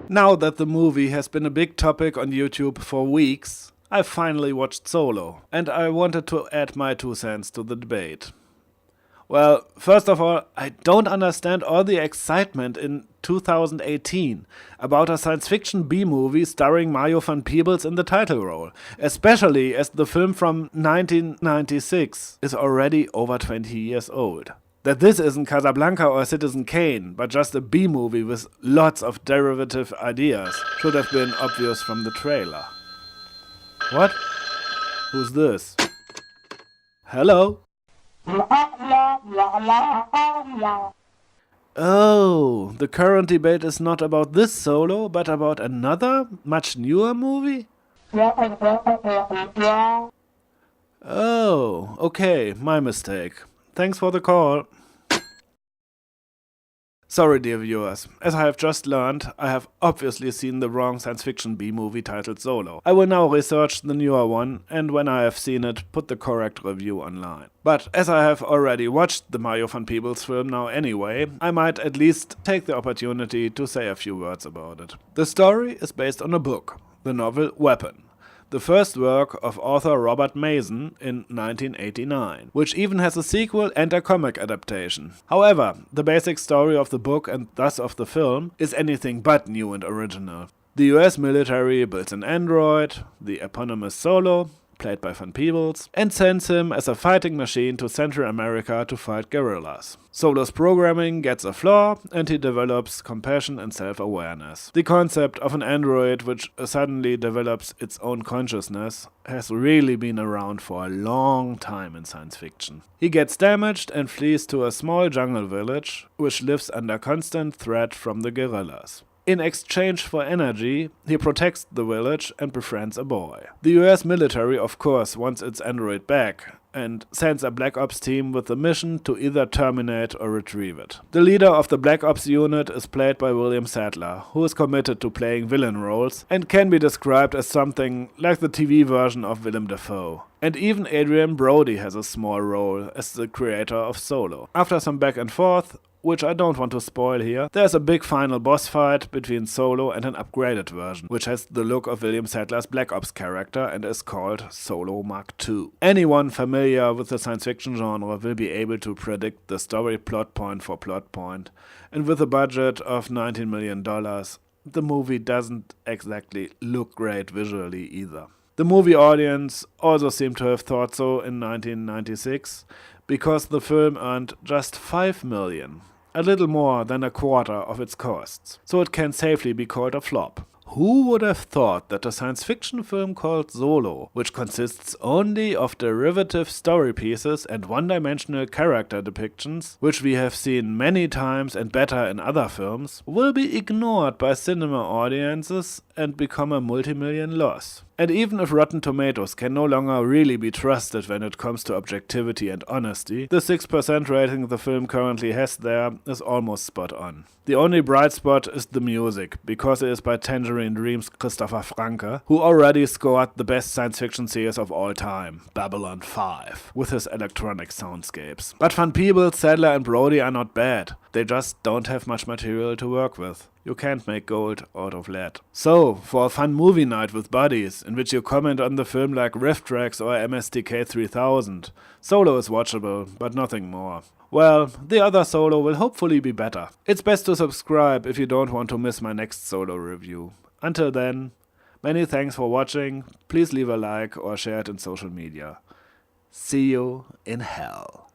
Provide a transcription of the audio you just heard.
Now that the movie has been a big topic on YouTube for weeks, I finally watched Solo, and I wanted to add my 2 cents to the debate. Well, first of all, I don't understand all the excitement in 2018 about a science fiction B-movie starring Mario van Peebles in the title role, especially as the film from 1996 is already over 20 years old. That this isn't Casablanca or Citizen Kane, but just a B-movie with lots of derivative ideas, should have been obvious from the trailer. What? Who's this? Hello? Oh, the current debate is not about this Solo, but about another, much newer movie? Oh, okay, my mistake. Thanks for the call. Sorry, dear viewers. As I have just learned, I have obviously seen the wrong science fiction B-movie titled Solo. I will now research the newer one, and when I have seen it, put the correct review online. But as I have already watched the Mario van Peebles film now anyway, I might at least take the opportunity to say a few words about it. The story is based on a book, the novel Weapon, the first work of author Robert Mason in 1989, which even has a sequel and a comic adaptation. However, the basic story of the book and thus of the film is anything but new and original. The US military builds an android, the eponymous Solo, played by Van Peebles, and sends him as a fighting machine to Central America to fight guerrillas. Solo's programming gets a flaw, and he develops compassion and self-awareness. The concept of an android which suddenly develops its own consciousness has really been around for a long time in science fiction. He gets damaged and flees to a small jungle village, which lives under constant threat from the guerrillas. In exchange for energy, he protects the village and befriends a boy. The US military, of course, wants its android back and sends a Black Ops team with the mission to either terminate or retrieve it. The leader of the Black Ops unit is played by William Sadler, who is committed to playing villain roles and can be described as something like the TV version of Willem Dafoe. And even Adrian Brody has a small role as the creator of Solo. After some back and forth, which I don't want to spoil here, there's a big final boss fight between Solo and an upgraded version, which has the look of William Sadler's Black Ops character and is called Solo Mark II. Anyone familiar with the science fiction genre will be able to predict the story plot point for plot point, and with a budget of $19 million, the movie doesn't exactly look great visually either. The movie audience also seemed to have thought so in 1996, because the film earned just $5 million. A little more than a quarter of its costs, so it can safely be called a flop. Who would have thought that a science fiction film called Solo, which consists only of derivative story pieces and one-dimensional character depictions, which we have seen many times and better in other films, will be ignored by cinema audiences and become a multi-million loss? And even if Rotten Tomatoes can no longer really be trusted when it comes to objectivity and honesty, the 6% rating the film currently has there is almost spot on. The only bright spot is the music, because it is by Tangerine Dream's Christopher Franke, who already scored the best science fiction series of all time, Babylon 5, with his electronic soundscapes. But Van Peebles, Sadler and Brody are not bad, they just don't have much material to work with. You can't make gold out of lead. So, for a fun movie night with buddies, in which you comment on the film like riff tracks or MSDK 3000, Solo is watchable, but nothing more. Well, the other Solo will hopefully be better. It's best to subscribe if you don't want to miss my next Solo review. Until then, many thanks for watching, please leave a like or share it in social media. See you in hell.